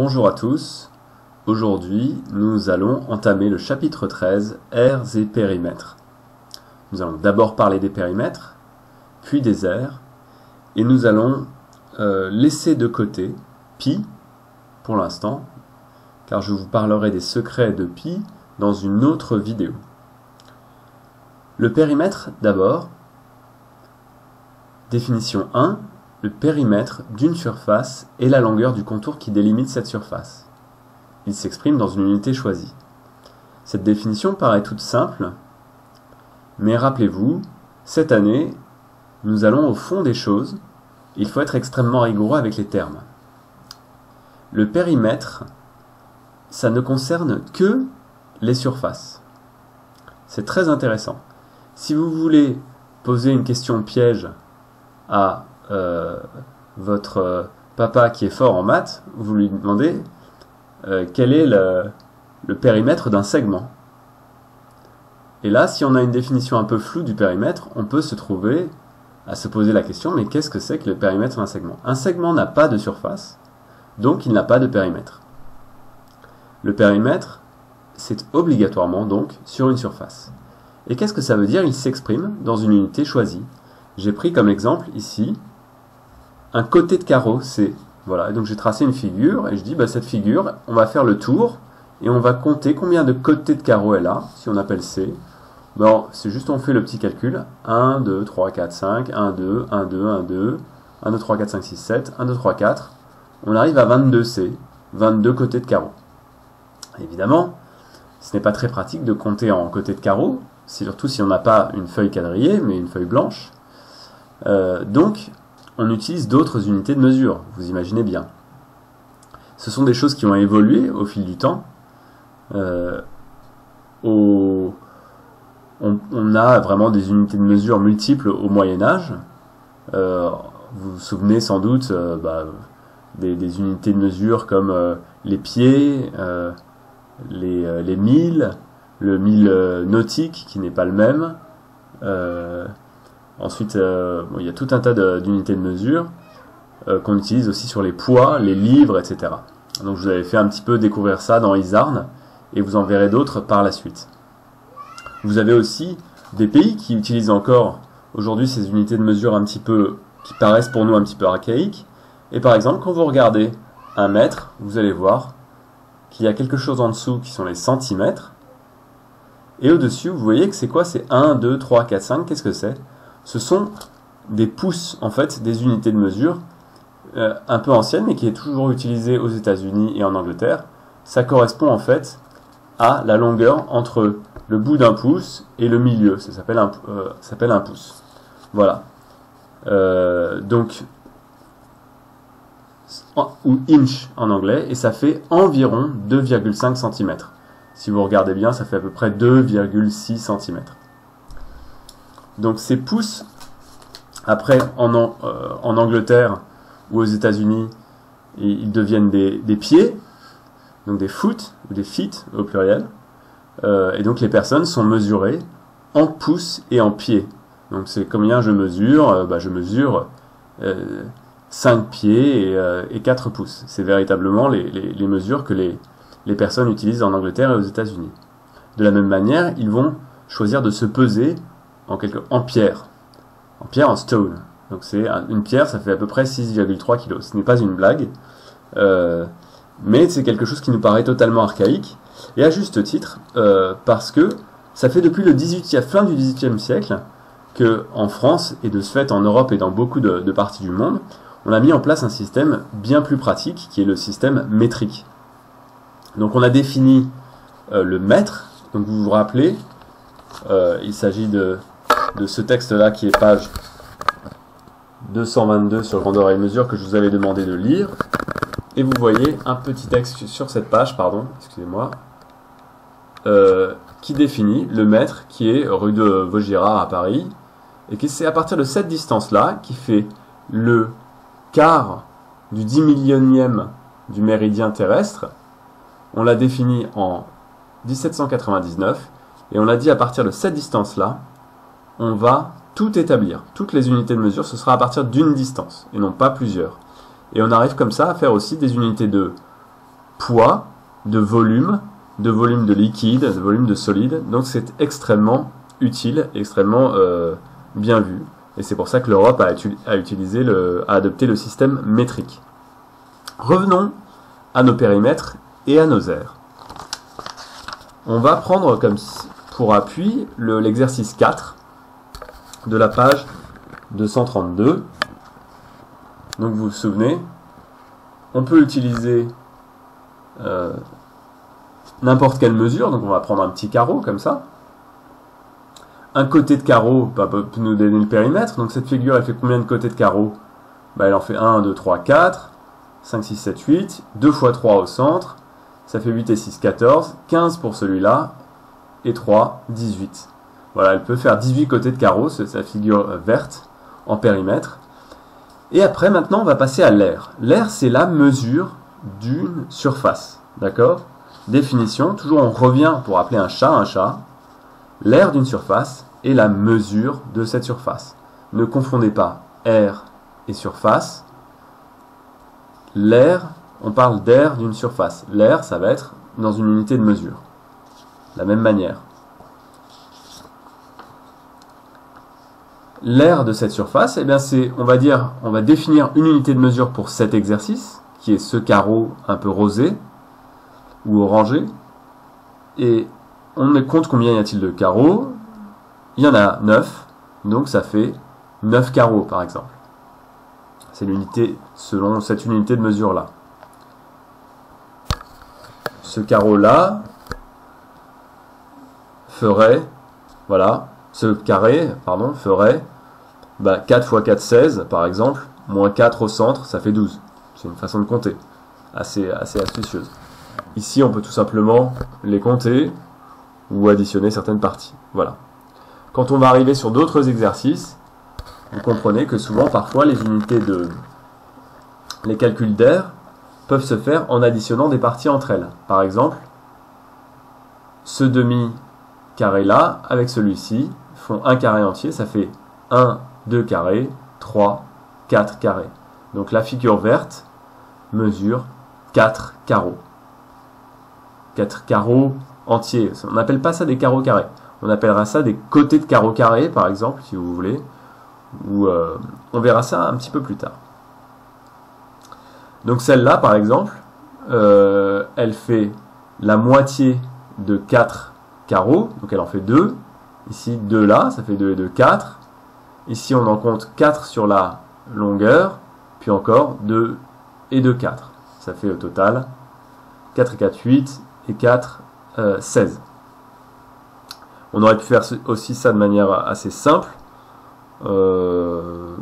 Bonjour à tous, aujourd'hui nous allons entamer le chapitre 13, aires et périmètres. Nous allons d'abord parler des périmètres, puis des aires, et nous allons laisser de côté pi pour l'instant, car je vous parlerai des secrets de pi dans une autre vidéo. Le périmètre d'abord, définition 1, le périmètre d'une surface est la longueur du contour qui délimite cette surface. Il s'exprime dans une unité choisie. Cette définition paraît toute simple, mais rappelez-vous, cette année, nous allons au fond des choses. Il faut être extrêmement rigoureux avec les termes. Le périmètre, ça ne concerne que les surfaces. C'est très intéressant. Si vous voulez poser une question piège à votre papa qui est fort en maths, vous lui demandez quel est le périmètre d'un segment. Et là, si on a une définition un peu floue du périmètre, on peut se trouver à se poser la question, mais qu'est-ce que c'est que le périmètre d'un segment? Un segment n'a pas de surface, donc il n'a pas de périmètre. Le périmètre, c'est obligatoirement donc sur une surface. Et qu'est-ce que ça veut dire? Il s'exprime dans une unité choisie. J'ai pris comme exemple ici un côté de carreau, C. Voilà, et donc j'ai tracé une figure et je dis cette figure, on va faire le tour et on va compter combien de côtés de carreau elle a, si on appelle C. C'est juste on fait le petit calcul, 1, 2, 3, 4, 5, 1, 2, 1, 2, 1, 2, 1, 2, 3, 4, 5, 6, 7, 1, 2, 3, 4, on arrive à 22 C, 22 côtés de carreau. Évidemment, ce n'est pas très pratique de compter en côtés de carreau, surtout si on n'a pas une feuille quadrillée, mais une feuille blanche. Donc, on utilise d'autres unités de mesure, vous imaginez bien. Ce sont des choses qui ont évolué au fil du temps. On a vraiment des unités de mesure multiples au Moyen-Âge. Vous vous souvenez sans doute des unités de mesure comme les pieds, les milles, le mille nautique qui n'est pas le même. Ensuite, il y a tout un tas d'unités de mesure qu'on utilise aussi sur les poids, les livres, etc. Donc je vous avais fait un petit peu découvrir ça dans Isarn, et vous en verrez d'autres par la suite. Vous avez aussi des pays qui utilisent encore aujourd'hui ces unités de mesure un petit peu, qui paraissent pour nous un petit peu archaïques. Et par exemple, quand vous regardez un mètre, vous allez voir qu'il y a quelque chose en dessous qui sont les centimètres. Et au-dessus, vous voyez que c'est quoi? C'est 1, 2, 3, 4, 5. Qu'est-ce que c'est? Ce sont des pouces, en fait, des unités de mesure un peu anciennes, mais qui est toujours utilisée aux États-Unis et en Angleterre. Ça correspond en fait à la longueur entre le bout d'un pouce et le milieu. Ça s'appelle un pouce. Voilà. Ou inch en anglais, et ça fait environ 2,5 cm. Si vous regardez bien, ça fait à peu près 2,6 cm. Donc ces pouces, après en Angleterre ou aux États-Unis, ils deviennent des pieds, donc des foot ou des feet au pluriel. Et donc les personnes sont mesurées en pouces et en pieds. Donc c'est combien je mesure? Je mesure 5 pieds et 4 pouces. C'est véritablement les mesures que les personnes utilisent en Angleterre et aux États-Unis. De la même manière, ils vont choisir de se peser en pierre, en stone. Donc une pierre, ça fait à peu près 6,3 kg. Ce n'est pas une blague, mais c'est quelque chose qui nous paraît totalement archaïque, et à juste titre, parce que ça fait depuis fin du XVIIIe siècle que en France, et de ce fait en Europe et dans beaucoup de parties du monde, on a mis en place un système bien plus pratique, qui est le système métrique. Donc on a défini le mètre. Donc vous vous rappelez, il s'agit de ce texte-là qui est page 222 sur grandeur et mesure que je vous avais demandé de lire. Et vous voyez un petit texte sur cette page, excusez-moi, qui définit le mètre qui est rue de Vaugirard à Paris. Et c'est à partir de cette distance-là qui fait le quart du 10 millionième du méridien terrestre. On l'a défini en 1799. Et on l'a dit à partir de cette distance-là, on va tout établir. Toutes les unités de mesure, ce sera à partir d'une distance, et non pas plusieurs. Et on arrive comme ça à faire aussi des unités de poids, de volume de liquide, de volume de solide. Donc c'est extrêmement utile, extrêmement bien vu. Et c'est pour ça que l'Europe a adopté le système métrique. Revenons à nos périmètres et à nos aires. On va prendre comme pour appui l'exercice 4 de la page 232. Donc vous vous souvenez, on peut utiliser n'importe quelle mesure. Donc on va prendre un petit carreau comme ça. Un côté de carreau peut nous donner le périmètre. Donc cette figure, elle fait combien de côtés de carreau? Elle en fait 1, 2, 3, 4, 5, 6, 7, 8. 2 fois 3 au centre. Ça fait 8 et 6, 14. 15 pour celui-là. Et 3, 18. Voilà, elle peut faire 18 côtés de carreau, c'est sa figure verte en périmètre. Et après, maintenant, on va passer à l'aire. L'aire, c'est la mesure d'une surface. D'accord? Définition, toujours on revient pour appeler un chat. L'aire d'une surface est la mesure de cette surface. Ne confondez pas aire et surface. L'aire, on parle d'aire d'une surface. L'aire, ça va être dans une unité de mesure. De la même manière. L'aire de cette surface, eh bien on va définir une unité de mesure pour cet exercice, qui est ce carreau un peu rosé ou orangé. Et on compte combien y a-t-il de carreaux? Il y en a 9, donc ça fait 9 carreaux par exemple. C'est l'unité selon cette unité de mesure là. Ce carreau-là ferait, voilà, ce carré, pardon, ferait 4 fois 4, 16 par exemple, moins 4 au centre, ça fait 12. C'est une façon de compter, assez astucieuse. Ici, on peut tout simplement les compter ou additionner certaines parties. Voilà. Quand on va arriver sur d'autres exercices, vous comprenez que souvent, parfois, les calculs d'aire peuvent se faire en additionnant des parties entre elles. Par exemple, ce demi-carré là, avec celui-ci, font un carré entier, ça fait 1, 2 carrés, 3, 4 carrés. Donc la figure verte mesure 4 carreaux. 4 carreaux entiers. On n'appelle pas ça des carreaux carrés. On appellera ça des côtés de carreaux carrés, par exemple, si vous voulez. Ou on verra ça un petit peu plus tard. Donc celle-là, par exemple, elle fait la moitié de 4 carreaux. Donc elle en fait 2. Ici, 2 là, ça fait 2 et 2, 4. Ici, on en compte 4 sur la longueur. Puis encore 2 et 2, 4. Ça fait au total 4 et 4, 8 et 4, 16. On aurait pu faire aussi ça de manière assez simple. Bon,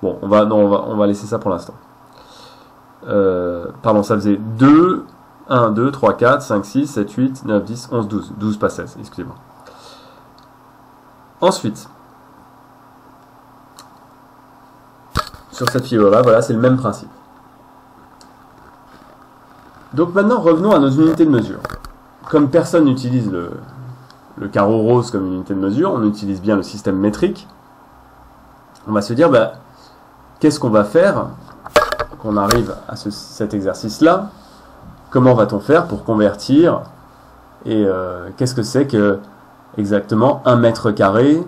on va laisser ça pour l'instant. Pardon, ça faisait 2, 1, 2, 3, 4, 5, 6, 7, 8, 9, 10, 11, 12. 12 pas 16, excusez-moi. Ensuite, sur cette figure-là, voilà, c'est le même principe. Donc maintenant, revenons à nos unités de mesure. Comme personne n'utilise le carreau rose comme une unité de mesure, on utilise bien le système métrique. On va se dire, qu'est-ce qu'on va faire qu'on arrive à cet exercice-là? Comment va-t-on faire pour convertir? Et qu'est-ce que c'est que exactement 1 mètre carré?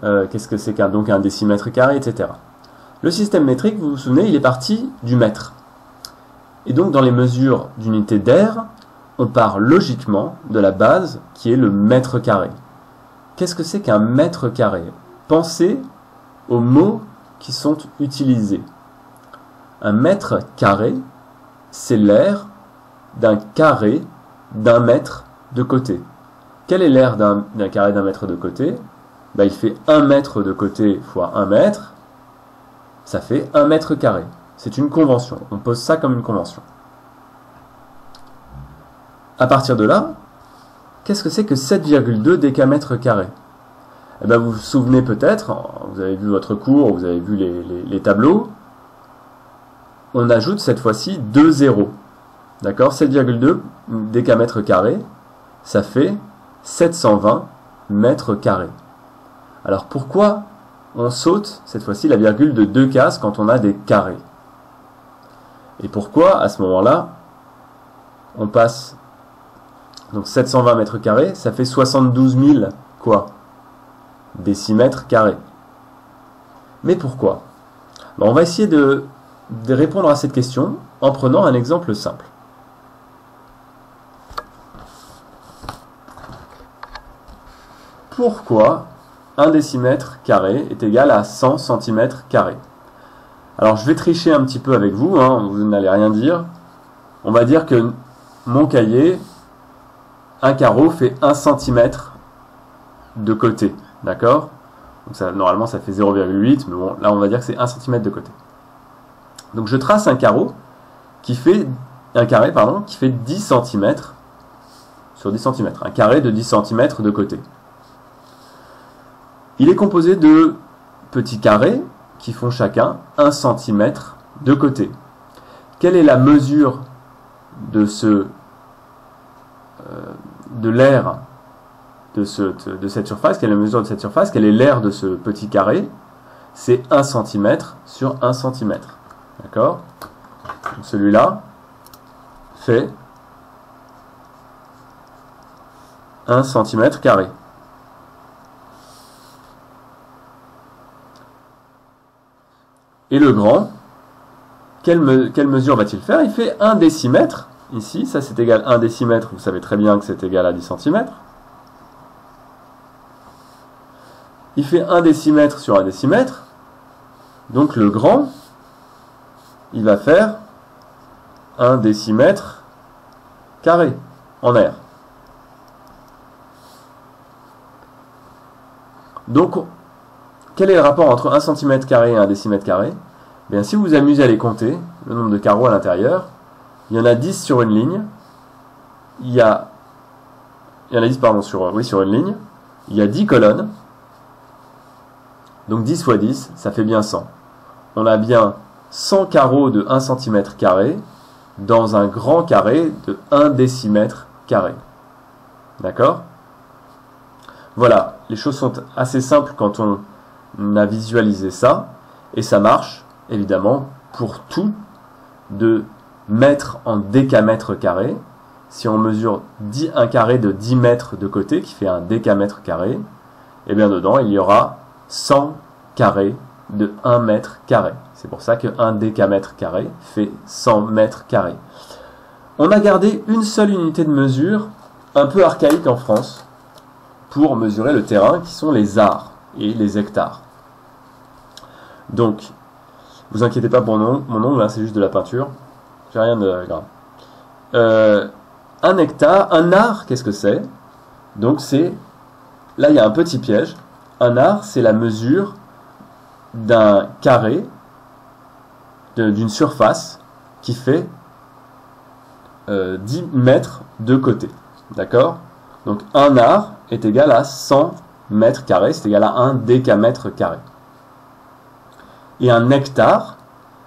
Qu'est-ce que c'est donc un décimètre carré, etc. Le système métrique, vous vous souvenez, il est parti du mètre. Et donc dans les mesures d'unité d'aire, on part logiquement de la base qui est le mètre carré. Qu'est-ce que c'est qu'un mètre carré? Pensez aux mots qui sont utilisés. Un mètre carré, c'est l'aire d'un carré d'1 mètre de côté. Quelle est l'aire d'un carré d'1 mètre de côté? Il fait 1 mètre de côté fois 1 mètre, ça fait 1 mètre carré. C'est une convention, on pose ça comme une convention. À partir de là, qu'est-ce que c'est que 7,2 décamètres carrés? Vous vous souvenez peut-être, vous avez vu votre cours, vous avez vu les tableaux, on ajoute cette fois-ci 2 zéros. D'accord? 7,2 décamètres carrés, ça fait 720 mètres carrés. Alors pourquoi on saute cette fois-ci la virgule de 2 cases quand on a des carrés? Et pourquoi à ce moment-là on passe, donc 720 mètres carrés, ça fait 72 000, quoi, décimètres carrés. Mais pourquoi? On va essayer de répondre à cette question en prenant un exemple simple. Pourquoi 1 décimètre carré est égal à 100 centimètres carrés? Alors je vais tricher un petit peu avec vous, hein, vous n'allez rien dire. On va dire que mon cahier, un carreau fait 1 cm de côté, d'accord? Donc ça, normalement ça fait 0,8, mais bon, là on va dire que c'est 1 cm de côté. Donc je trace un carreau qui fait, un carré pardon, qui fait 10 cm sur 10 cm, un carré de 10 cm de côté. Il est composé de petits carrés qui font chacun 1 cm de côté. Quelle est la mesure de l'aire de cette surface? Quelle est la mesure de cette surface? Quelle est l'aire de ce petit carré? C'est 1 cm sur 1 cm. D'accord? Celui-là fait 1 cm carré. Et le grand, quelle mesure va-t-il faire? Il fait 1 décimètre. Ici, ça c'est égal à 1 décimètre. Vous savez très bien que c'est égal à 10 cm. Il fait 1 décimètre sur 1 décimètre. Donc le grand, il va faire 1 décimètre carré en air. Donc, quel est le rapport entre 1 cm carré et 1 décimètre carré? Bien, si vous vous amusez à les compter, le nombre de carreaux à l'intérieur, il y en a 10 sur une ligne. Il y en a 10 pardon, sur une ligne. Il y a 10 colonnes. Donc 10 fois 10, ça fait bien 100. On a bien 100 carreaux de 1 cm carré dans un grand carré de 1 décimètre carré. D'accord? Voilà, les choses sont assez simples quand on a visualisé ça, et ça marche, évidemment, pour tout de mètres en décamètre carré. Si on mesure un carré de 10 mètres de côté, qui fait un décamètre carré, et bien dedans, il y aura 100 carrés de 1 mètre carré. C'est pour ça que 1 décamètre carré fait 100 mètres carrés. On a gardé une seule unité de mesure, un peu archaïque en France, pour mesurer le terrain, qui sont les ares et les hectares. Donc, vous inquiétez pas pour mon nom, là c'est juste de la peinture, j'ai rien de grave. Un hectare, un art, qu'est-ce que c'est? Donc c'est, là il y a un petit piège, un art c'est la mesure d'un carré, d'une surface qui fait 10 mètres de côté, d'accord? Donc un art est égal à 100 mètres carrés, c'est égal à 1 décamètre carré. Et un hectare,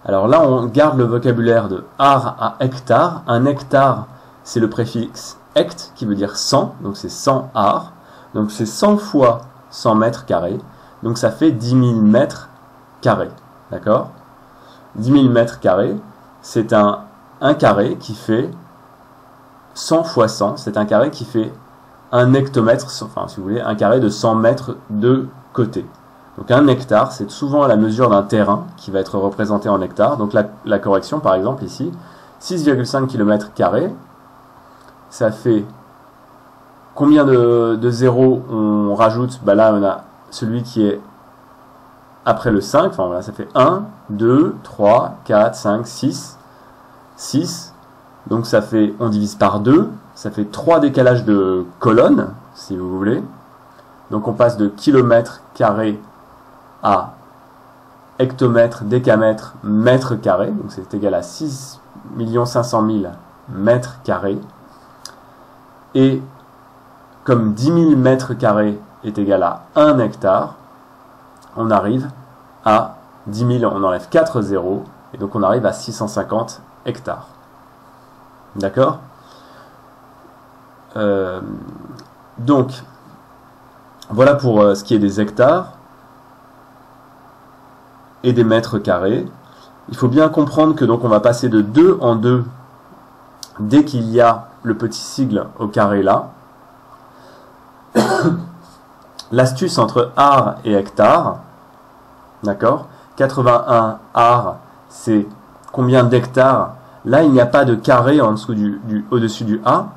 alors là on garde le vocabulaire de art à hectare. Un hectare, c'est le préfixe hect qui veut dire 100, donc c'est 100 arts. Donc c'est 100 fois 100 mètres carrés, donc ça fait 10 000 mètres carrés. D'accord? 10 000 mètres carrés, c'est un carré qui fait 100 fois 100, c'est un carré qui fait un hectomètre, enfin si vous voulez, un carré de 100 mètres de côté. Donc un hectare, c'est souvent la mesure d'un terrain qui va être représenté en hectares. Donc la correction, par exemple, ici, 6,5 km², ça fait combien de zéros on rajoute? Bah là, on a celui qui est après le 5, enfin voilà, ça fait 1, 2, 3, 4, 5, 6, 6. Donc ça fait, on divise par 2, ça fait 3 décalages de colonnes, si vous voulez. Donc on passe de kilomètre carré à hectomètre, décamètre, mètre carré. Donc c'est égal à 6 500 000 mètres carrés. Et comme 10 000 mètres carrés est égal à 1 hectare, on arrive à 10 000, on enlève 4 zéros, et donc on arrive à 650 hectares. D'accord? Donc, voilà pour ce qui est des hectares et des mètres carrés. Il faut bien comprendre que donc on va passer de 2 en 2 dès qu'il y a le petit sigle au carré là, l'astuce entre ar et hectare, d'accord, 81 ar, c'est combien d'hectares. Là, il n'y a pas de carré en dessous au-dessus du A.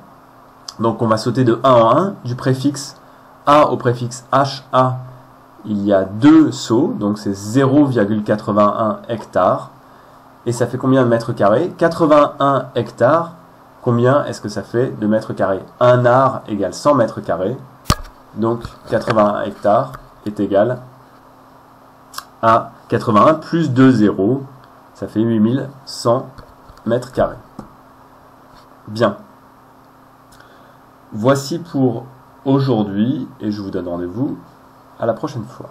Donc, on va sauter de 1 en 1. Du préfixe A au préfixe HA, il y a 2 sauts. Donc, c'est 0,81 hectares. Et ça fait combien de mètres carrés? 81 hectares. Combien est-ce que ça fait de mètres carrés? 1 ar égale 100 mètres carrés. Donc, 81 hectares est égal à 81 plus 2 zéros. Ça fait 8100 mètres carrés. Bien. Voici pour aujourd'hui et je vous donne rendez-vous à la prochaine fois.